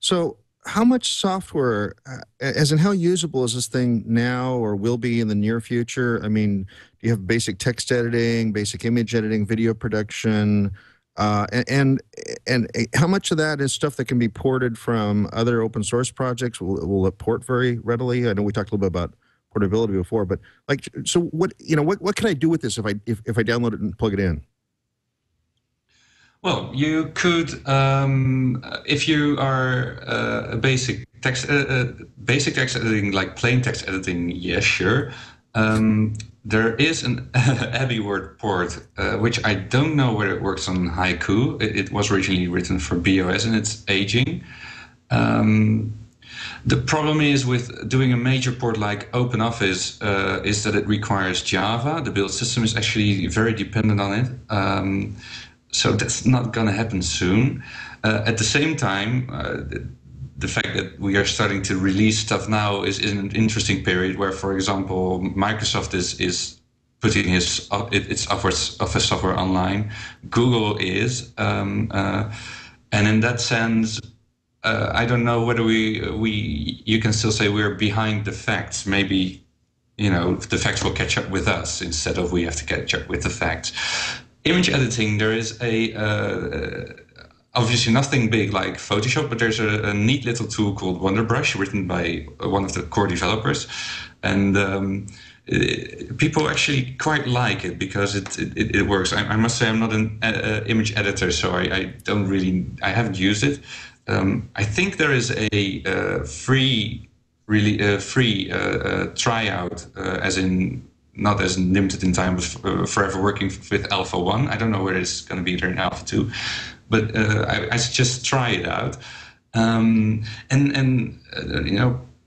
So how much software, as in how usable is this thing now or will be in the near future? I mean, do you have basic text editing, basic image editing, video production? And how much of that is stuff that can be ported from other open source projects? Will it port very readily? I know we talked a little bit about portability before, but so what can I do with this if I download it and plug it in?
Well, you could, if you are a basic text editing, like plain text editing, yes, sure. There is an Abbey word port, which I don't know whether it works on Haiku. It was originally written for BeOS, and it's aging. The problem is with doing a major port like OpenOffice is that it requires Java. The build system is actually very dependent on it. So that's not going to happen soon. At the same time, the fact that we are starting to release stuff now is in an interesting period where, for example, Microsoft is putting its Office software online. Google is. And in that sense, I don't know whether you can still say we're behind the facts. Maybe, the facts will catch up with us instead of we have to catch up with the facts. Image editing, there is obviously nothing big like Photoshop, but there's a neat little tool called Wonderbrush written by one of the core developers. And people actually quite like it because it works. I must say I'm not an image editor, so I haven't used it. I think there is a free tryout, as in not as limited in time, but forever working with Alpha 1. I don't know whether it's going to be there in Alpha 2, but I suggest try it out. And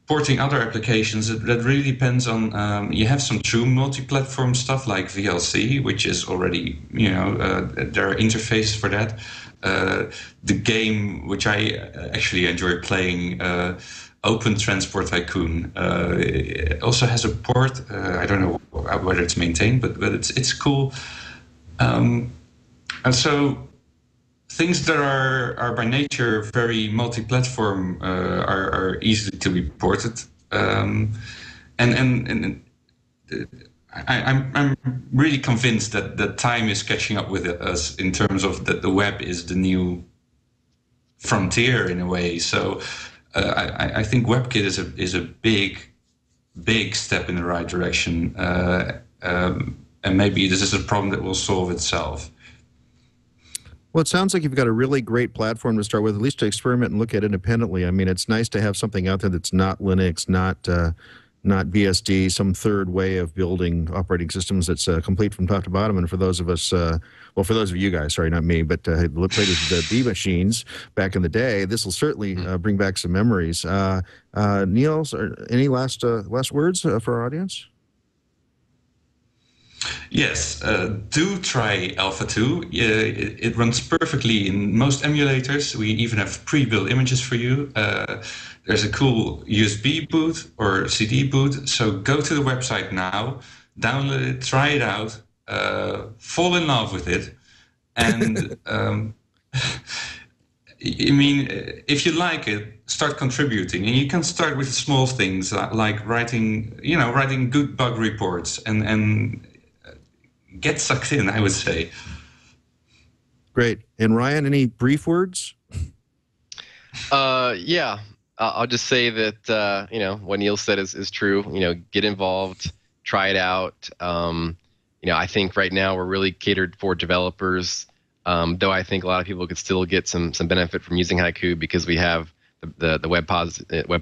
porting other applications, that really depends on, you have some true multi-platform stuff like VLC, which is already, there are interfaces for that. The game, which I actually enjoy playing, Open Transport Tycoon, also has a port. I don't know whether it's maintained, but it's cool. And so things that are by nature very multi-platform are easy to be ported. I'm really convinced that the time is catching up with us in terms of that the web is the new frontier in a way. So I think WebKit is a big step in the right direction, and maybe this is a problem that will solve itself.
Well, it sounds like you've got a really great platform to start with, at least to experiment and look at independently. I mean, it's nice to have something out there that's not Linux, not BSD, some third way of building operating systems that's complete from top to bottom. And for those of us, for those of you guys, sorry, not me, but played with the B machines back in the day, this will certainly bring back some memories. Niels, any last words for our audience?
Yes, do try Alpha 2. It runs perfectly in most emulators. We even have pre-built images for you. There's a cool USB boot or CD boot. So go to the website now, download it, try it out, fall in love with it. And I mean, if you like it, start contributing. And you can start with small things like writing good bug reports and get sucked in, I would say.
Great. And Ryan, any brief words?
Yeah. I'll just say that, what Niels said is true. Get involved, try it out. I think right now we're really catered for developers, though I think a lot of people could still get some benefit from using Haiku because we have the web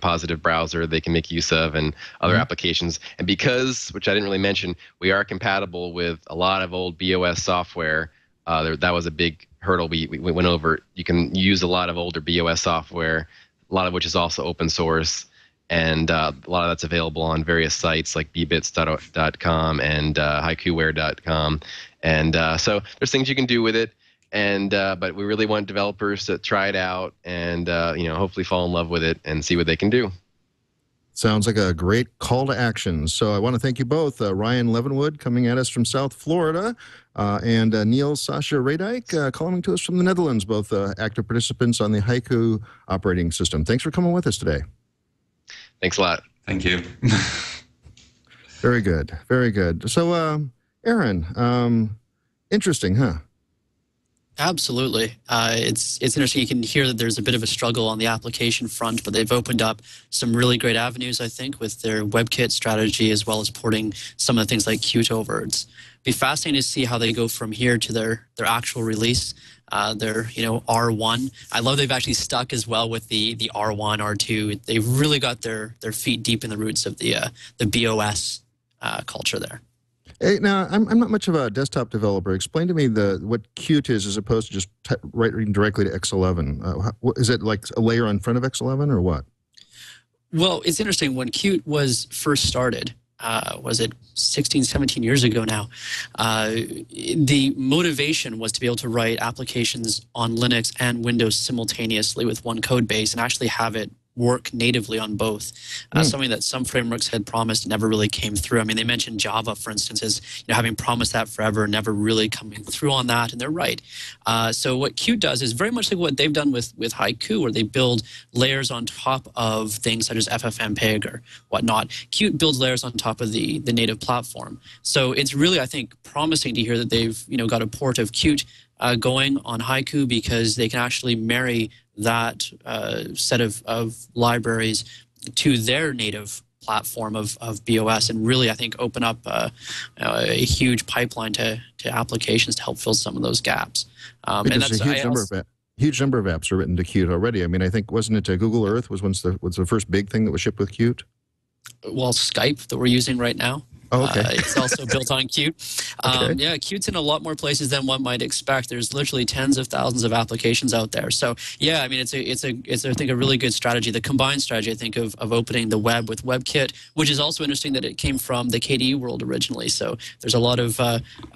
positive browser they can make use of and other applications. And because, which I didn't really mention, we are compatible with a lot of old BeOS software. that was a big hurdle we went over. You can use a lot of older BeOS software, a lot of which is also open source, and a lot of that's available on various sites like bbits.com and haikuware.com. And so there's things you can do with it. And but we really want developers to try it out and hopefully fall in love with it and see what they can do.
Sounds like a great call to action. So I want to thank you both, Ryan Leavengood coming at us from South Florida, and Niels, Sascha, Reedijk calling to us from the Netherlands, both active participants on the Haiku operating system. Thanks for coming with us today.
Thanks a lot.
Thank you.
Very good. Very good. So, Aaron, interesting, huh?
Absolutely. It's interesting. You can hear that there's a bit of a struggle on the application front, but they've opened up some really great avenues, I think, with their WebKit strategy, as well as porting some of the things like Qt over. It's be fascinating to see how they go from here to their actual release, their R1. I love they've actually stuck as well with the R1, R2. They've really got their feet deep in the roots of the BeOS culture there.
Hey, now, I'm not much of a desktop developer. Explain to me what Qt is as opposed to just writing directly to X11. Is it like a layer in front of X11 or what?
Well, it's interesting. When Qt was first started, was it 16, 17 years ago now, the motivation was to be able to write applications on Linux and Windows simultaneously with one code base and actually have it work natively on both. Something that some frameworks had promised never really came through. I mean, they mentioned Java, for instance, as having promised that forever, never really coming through on that, and they're right. So what Qt does is very much like what they've done with Haiku, where they build layers on top of things such as Ffmpeg or whatnot. Qt builds layers on top of the native platform. So it's really, I think, promising to hear that they've got a port of Qt going on Haiku, because they can actually marry that set of libraries to their native platform of BeOS, and really, I think, open up a huge pipeline to applications to help fill some of those gaps. And that's
huge number of apps are written to Qt already. I mean, I think, wasn't it Google Earth was the first big thing that was shipped with Qt?
Well, Skype that we're using right now.
Oh, okay.
It's also built on Qt.
Okay.
Yeah, Qt's in a lot more places than one might expect. There's literally tens of thousands of applications out there. So yeah, I mean, it's I think a really good strategy. The combined strategy, I think, of opening the web with WebKit, which is also interesting that it came from the KDE world originally. So there's a lot of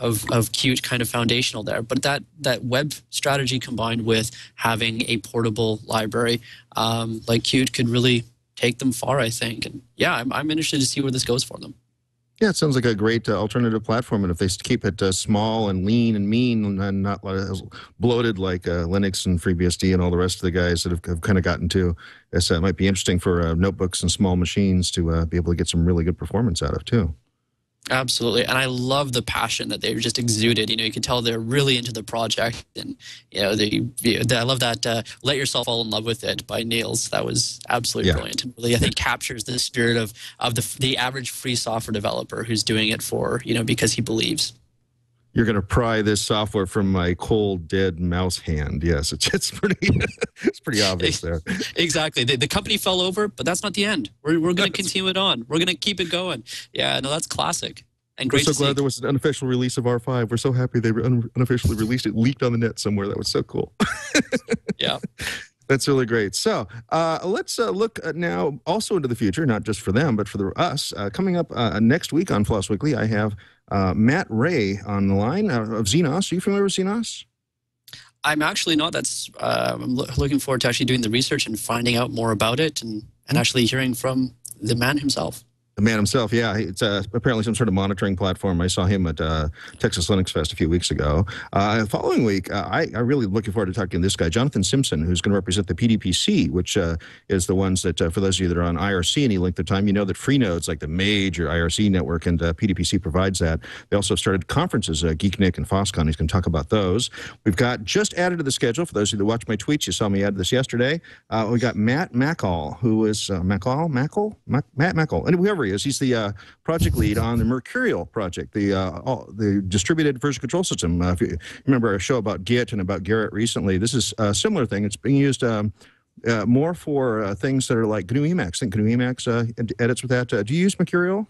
Qt kind of foundational there. But that web strategy combined with having a portable library like Qt could really take them far, I think. And yeah, I'm interested to see where this goes for them.
Yeah, it sounds like a great alternative platform, and if they keep it small and lean and mean and not bloated like Linux and FreeBSD and all the rest of the guys that have kind of gotten to this, might be interesting for notebooks and small machines to be able to get some really good performance out of too.
Absolutely, and I love the passion that they've just exuded. You can tell they're really into the project, and I love that "Let Yourself Fall in Love with It" by Niels. That was absolutely brilliant, and really, I think, captures the spirit of the average free software developer who's doing it for because he believes.
You're going to pry this software from my cold, dead mouse hand. Yes, it's pretty obvious there.
Exactly. The company fell over, but that's not the end. We're going to continue it on. We're going to keep it going. Yeah, no, that's classic. And great.
We're so glad there was an unofficial release of R5. We're so happy they unofficially released it, leaked on the net somewhere. That was so cool.
Yeah. That's
really great. So let's look now also into the future, not just for them, but for us. Coming up next week on Floss Weekly, I have Matt Ray on the line of Xenos. Are you familiar with Xenos?
I'm actually not. I'm looking forward to actually doing the research and finding out more about it and actually hearing from the man himself.
The man himself, yeah. It's apparently some sort of monitoring platform. I saw him at Texas Linux Fest a few weeks ago. The following week, I'm really looking forward to talking to this guy, Jonathan Simpson, who's going to represent the PDPC, which is the ones that, for those of you that are on IRC any length of time, you know that Freenode's like the major IRC network, and PDPC provides that. They also started conferences, Geeknik and FOSSCon. He's going to talk about those. We've got just added to the schedule, for those of you that watch my tweets, you saw me add this yesterday. We got Matt Mackall, who is Matt Mackall, and whoever he is, he's the project lead on the Mercurial project, the distributed version control system. If you remember our show about Git and about Garrett recently, this is a similar thing. It's being used more for things that are like GNU Emacs. I think GNU Emacs edits with that. Do you use Mercurial?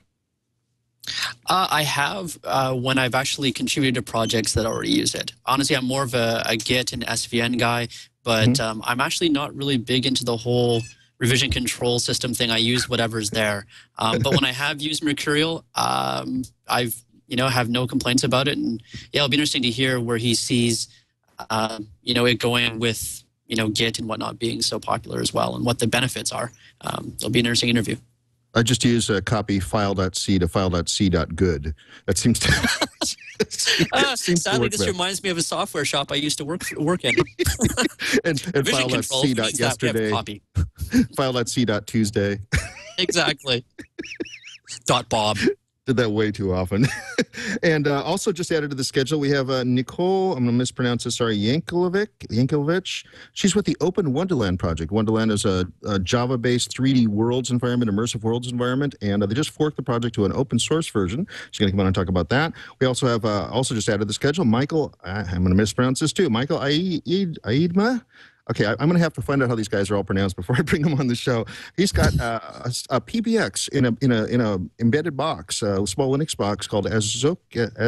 I have when I've actually contributed to projects that already use it. Honestly, I'm more of a Git and SVN guy, but I'm actually not really big into the whole revision control system thing. I use whatever's there. But when I have used Mercurial, I've have no complaints about it. And yeah, it'll be interesting to hear where he sees it going with Git and whatnot being so popular as well, and what the benefits are. It'll be an interesting interview.
I just use a copy file.c to file.c.good. That seems to
sadly, this reminds me of a software shop I used to work in.
and file.c.yesterday. File.c.tuesday.
Exactly. .bob.
Did that way too often. And also just added to the schedule, we have Nicole, I'm going to mispronounce this, sorry, Yankovic. She's with the Open Wonderland project. Wonderland is a Java-based 3D worlds environment, immersive worlds environment, and they just forked the project to an open source version. She's going to come on and talk about that. We also have, also just added to the schedule, Michael, I'm going to mispronounce this too, Michael Aidma. Okay, I'm going to have to find out how these guys are all pronounced before I bring them on the show. He's got a PBX in a embedded box, a small Linux box called Ascokia.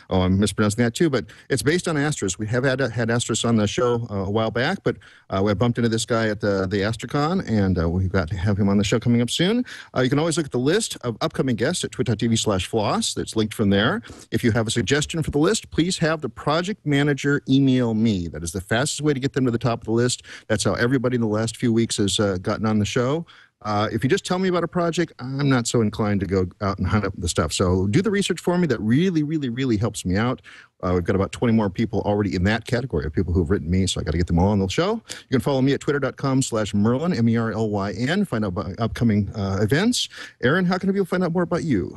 Oh, I'm mispronouncing that too, but it's based on Asterisk. We have had Asterisk on the show a while back, but we bumped into this guy at the Astricon, and we've got to have him on the show coming up soon. You can always look at the list of upcoming guests at twit.tv/floss. That's linked from there. If you have a suggestion for the list, please have the project manager email me. That is the fastest way to get them to the top of the list. That's how everybody in the last few weeks has gotten on the show. If you just tell me about a project, I'm not so inclined to go out and hunt up the stuff. So do the research for me. That really, really, really helps me out. We've got about 20 more people already in that category of people who have written me, so I got to get them all on the show. You can follow me at twitter.com/Merlin, MERLYN, find out about upcoming events. Aaron, how can people find out more about you?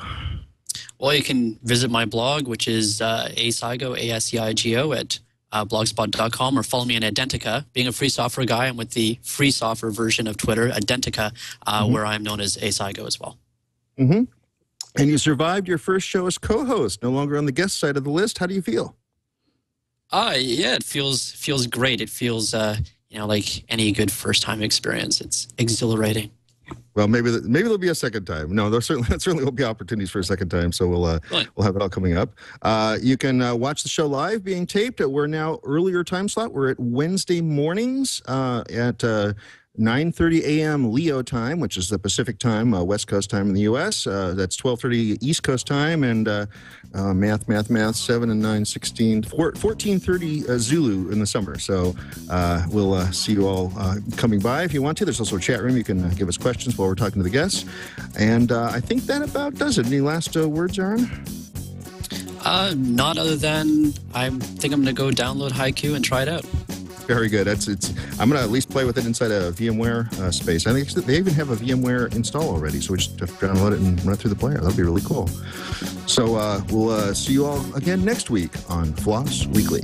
Well, you can visit my blog, which is Asigo, ASEIGO, at blogspot.com, or follow me on Identica. Being a free software guy, I'm with the free software version of Twitter, Identica, where I'm known as Asigo as well.
And you survived your first show as co-host, no longer on the guest side of the list. How do you feel?
Yeah, it feels great. It feels like any good first-time experience. It's exhilarating.
Well, maybe there'll be a second time. No, there certainly will be opportunities for a second time. So we'll have it all coming up. You can watch the show live, being taped. We're now earlier time slot. We're at Wednesday mornings at 9:30 a.m. Leo time, which is the Pacific time, West Coast time in the U.S. That's 12:30 East Coast time, and math, 7 and 9, 16, 14:30 Zulu in the summer. So we'll see you all coming by if you want to. There's also a chat room. You can give us questions while we're talking to the guests. And I think that about does it. Any last words, Aaron?
Not other than I think I'm going to go download Haiku and try it out.
Very good. I'm going to at least play with it inside a VMware space. I think they even have a VMware install already, so we just have to download it and run it through the player. That'll be really cool. So we'll see you all again next week on Floss Weekly.